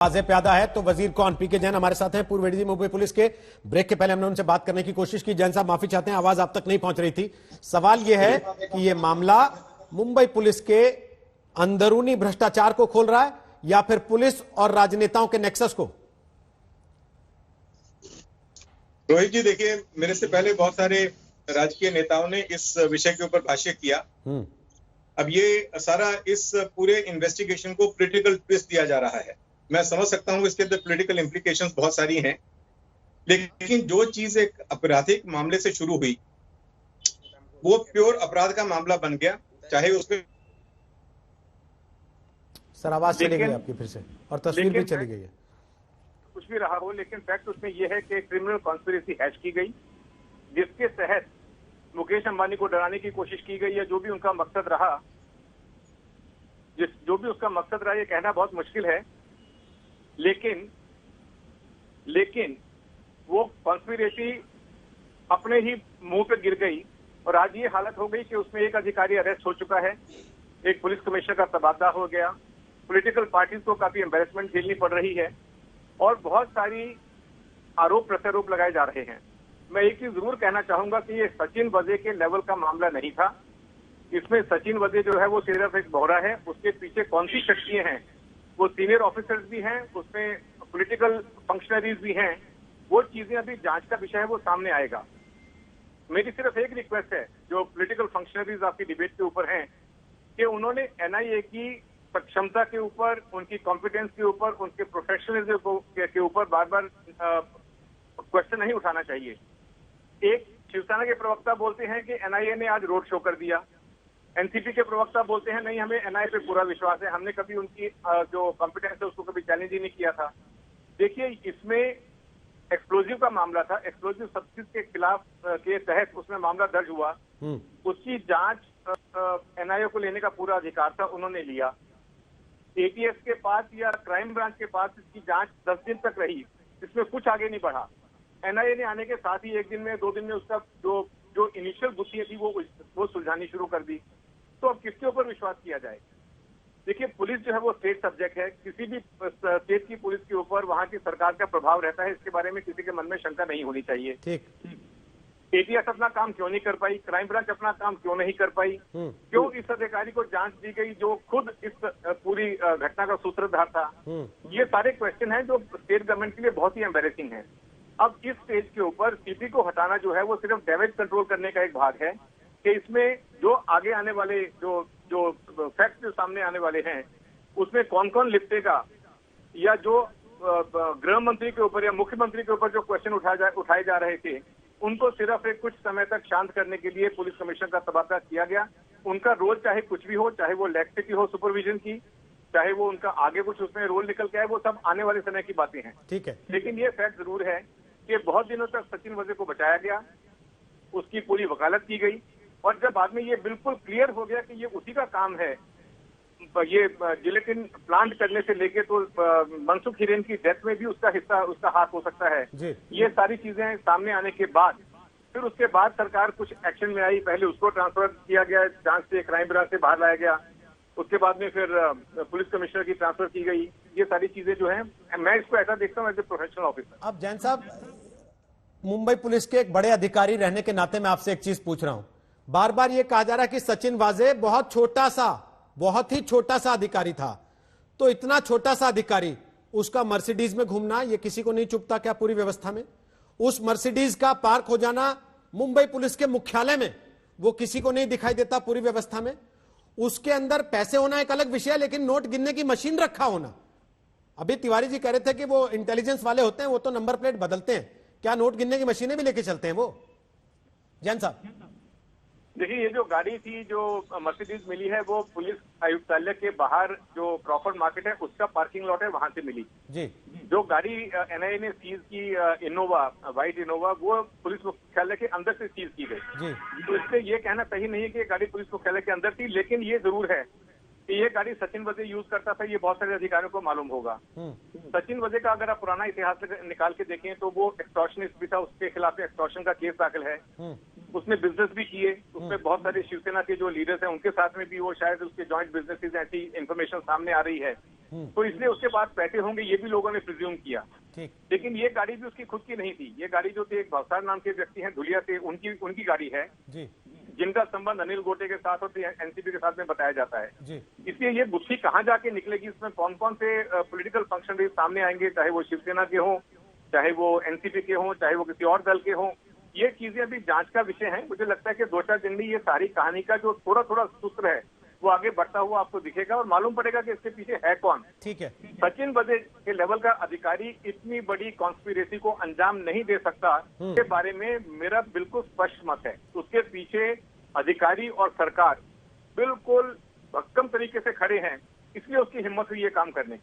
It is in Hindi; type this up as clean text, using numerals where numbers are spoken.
वाजे प्यादा है तो वजीर कौन? पीके जैन हमारे साथ हैं, पूर्व एडीजी मुंबई पुलिस के। ब्रेक के पहले हमने उनसे बात करने की कोशिश की। जैन साहब माफी चाहते हैं, आवाज आप तक नहीं पहुंच रही थी। सवाल यह है कि यह मामला मुंबई पुलिस के अंदरूनी भ्रष्टाचार को खोल रहा है या फिर पुलिस और राजनेताओं के नेक्सस को? रोहित जी, देखिए, मेरे से पहले बहुत सारे राजकीय नेताओं ने इस विषय के ऊपर भाष्य किया। अब ये सारा इस पूरे इन्वेस्टिगेशन को पॉलिटिकल ट्विस्ट दिया जा रहा है। मैं समझ सकता हूं इसके अंदर पॉलिटिकल इंप्लीकेशंस बहुत सारी हैं, लेकिन जो चीज एक आपराधिक मामले से शुरू हुई वो प्योर अपराध का मामला बन गया, चाहे उसमें सर आवाज चली गई आपकी फिर से और तस्वीर भी चली गई है। कुछ भी रहा हो, लेकिन फैक्ट उसमें यह है कि क्रिमिनल कॉन्स्पिरेसी हैच की गई, जिसके तहत मुकेश अंबानी को डराने की कोशिश की गई है। जो भी उनका मकसद रहा, जो भी उसका मकसद रहा, ये कहना बहुत मुश्किल है, लेकिन वो कॉन्स्पिरेसी अपने ही मुंह पे गिर गई और आज ये हालत हो गई कि उसमें एक अधिकारी अरेस्ट हो चुका है, एक पुलिस कमिश्नर का तबादला हो गया, पॉलिटिकल पार्टीज को काफी एम्बेरसमेंट झेलनी पड़ रही है और बहुत सारी आरोप प्रत्यारोप लगाए जा रहे हैं। मैं एक चीज जरूर कहना चाहूंगा कि ये सचिन वजे के लेवल का मामला नहीं था। इसमें सचिन वजे जो है वो सिर्फ एक बोहरा है, उसके पीछे कौन सी शक्तियां हैं, वो सीनियर ऑफिसर्स भी हैं, उसमें पॉलिटिकल फंक्शनरीज भी हैं। वो चीजें अभी जांच का विषय है, वो सामने आएगा। मेरी सिर्फ एक रिक्वेस्ट है जो पॉलिटिकल फंक्शनरीज आपकी डिबेट के ऊपर हैं कि उन्होंने एनआईए की सक्षमता के ऊपर, उनकी कॉम्पिटेंस के ऊपर, उनके प्रोफेशनलिज्म के ऊपर बार बार क्वेश्चन नहीं उठाना चाहिए। एक शिवसेना के प्रवक्ता बोलते हैं कि एनआईए ने आज रोड शो कर दिया, एनसीपी के प्रवक्ता बोलते हैं नहीं, हमें एनआईए पे पूरा विश्वास है, हमने कभी उनकी जो कॉम्पिटेंस है उसको कभी चैलेंज ही नहीं किया था। देखिए, इसमें एक्सप्लोजिव का मामला था, एक्सप्लोजिव सब्सटेंस के खिलाफ के तहत उसमें मामला दर्ज हुआ, उसकी जांच एनआईए को लेने का पूरा अधिकार था, उन्होंने लिया। एटीएस के पास या क्राइम ब्रांच के पास इसकी जांच 10 दिन तक रही, इसमें कुछ आगे नहीं बढ़ा। एनआईए ने आने के साथ ही 1 दिन में 2 दिन में उसका जो इनिशियल गुत्थियां थी वो सुलझानी शुरू कर दी। तो अब किसके ऊपर विश्वास किया जाए? देखिए, पुलिस जो है वो स्टेट सब्जेक्ट है, किसी भी स्टेट की पुलिस के ऊपर वहां की सरकार का प्रभाव रहता है, इसके बारे में किसी के मन में शंका नहीं होनी चाहिए। ठीक। एटीएस अपना काम क्यों नहीं कर पाई, क्राइम ब्रांच अपना काम क्यों नहीं कर पाई, क्यों इस अधिकारी को जांच दी गई जो खुद इस पूरी घटना का सूत्रधार था? ये सारे क्वेश्चन हैं जो स्टेट गवर्नमेंट के लिए बहुत ही एम्बेरेसिंग है। अब इस स्टेज के ऊपर सीपी को हटाना जो है वो सिर्फ डैमेज कंट्रोल करने का एक भाग है कि इसमें जो आगे आने वाले जो फैक्ट जो सामने आने वाले हैं उसमें कौन कौन लिपटेगा, या जो गृह मंत्री के ऊपर या मुख्यमंत्री के ऊपर जो क्वेश्चन उठाए जा रहे थे उनको सिर्फ एक कुछ समय तक शांत करने के लिए पुलिस कमिश्नर का तबादला किया गया। उनका रोल चाहे कुछ भी हो, चाहे वो लैक्सिटी हो सुपरविजन की, चाहे वो उनका आगे कुछ उसमें रोल निकल के आए, वो सब आने वाले समय की बातें हैं। ठीक है, लेकिन ये फैक्ट जरूर है कि बहुत दिनों तक सचिन वजे को बचाया गया, उसकी पूरी वकालत की गई और जब बाद में ये बिल्कुल क्लियर हो गया कि ये उसी का काम है, ये जिलेटिन प्लांट करने से लेके तो मनसुख हिरेन की डेथ में भी उसका हाथ हो सकता है। ये सारी चीजें सामने आने के बाद फिर उसके बाद सरकार कुछ एक्शन में आई। पहले उसको ट्रांसफर किया गया जांच से, क्राइम ब्रांच से बाहर लाया गया, उसके बाद में फिर पुलिस कमिश्नर की ट्रांसफर की गई। ये सारी चीजें जो हैं, मैं इसको ऐसा देखता हूँ एज ए प्रोफेशनल ऑफिसर। अब जैन साहब, मुंबई पुलिस के एक बड़े अधिकारी रहने के नाते मैं आपसे एक चीज पूछ रहा हूं। बार बार यह कहा जा रहा है कि सचिन वाजे बहुत ही छोटा सा अधिकारी था, तो इतना छोटा सा अधिकारी, उसका मर्सिडीज में घूमना ये किसी को नहीं चुभता क्या पूरी व्यवस्था में? उस मर्सिडीज का पार्क हो जाना मुंबई पुलिस के मुख्यालय में, वो किसी को नहीं दिखाई देता पूरी व्यवस्था में? उसके अंदर पैसे होना एक अलग विषय है, लेकिन नोट गिनने की मशीन रखा होना। अभी तिवारी जी कह रहे थे कि वो इंटेलिजेंस वाले होते हैं, वो तो नंबर प्लेट बदलते हैं, क्या नोट गिनने की मशीनें भी लेके चलते हैं वो? जैन साहब देखिए, ये जो गाड़ी थी, जो मर्सिडीज मिली है, वो पुलिस आयुक्तालय के बाहर जो क्रॉफर्ड मार्केट है उसका पार्किंग लॉट है, वहां से मिली जी। जो गाड़ी एनआईए ने सीज की इनोवा, व्हाइट इनोवा, वो पुलिस मुख्यालय के अंदर से सीज की गई जी। तो इससे ये कहना सही नहीं है कि गाड़ी पुलिस मुख्यालय के अंदर थी, लेकिन ये जरूर है कि ये गाड़ी सचिन वजे यूज करता था, ये बहुत सारे अधिकारियों को मालूम होगा। सचिन वजे का अगर आप पुराना इतिहास निकाल के देखें तो वो एक्सटॉर्शनिस्ट भी था, उसके खिलाफ एक्सटॉर्शन का केस दाखिल है, उसने बिजनेस भी किए, उसमें बहुत सारे शिवसेना के जो लीडर्स हैं उनके साथ में भी वो शायद उसके जॉइंट बिजनेसेस, ऐसी इंफॉर्मेशन सामने आ रही है। तो इसलिए उसके पास पैसे होंगे, ये भी लोगों ने प्रिज्यूम किया। ठीक। लेकिन ये गाड़ी भी उसकी खुद की नहीं थी। ये गाड़ी जो थी, एक भवसार नाम के व्यक्ति हैं धुलिया से, उनकी गाड़ी है जी। जिनका संबंध अनिल गोटे के साथ और एनसीपी के साथ में बताया जाता है जी। इसलिए ये गुत्थी कहाँ जाके निकलेगी, इसमें कौन कौन से पॉलिटिकल फंक्शनरी सामने आएंगे, चाहे वो शिवसेना के हों, चाहे वो एनसीपी के हों, चाहे वो किसी और दल के हों, ये चीजें अभी जांच का विषय है। मुझे लगता है कि 2-4 दिन में ये सारी कहानी का जो थोड़ा थोड़ा सूत्र है वो आगे बढ़ता हुआ आपको दिखेगा और मालूम पड़ेगा कि इसके पीछे है कौन। ठीक है। सचिन वाजे के लेवल का अधिकारी इतनी बड़ी कॉन्स्पिरेसी को अंजाम नहीं दे सकता, के बारे में मेरा बिल्कुल स्पष्ट मत है। उसके पीछे अधिकारी और सरकार बिल्कुल भक्कम तरीके से खड़े हैं, इसलिए उसकी हिम्मत हुई ये काम करने की।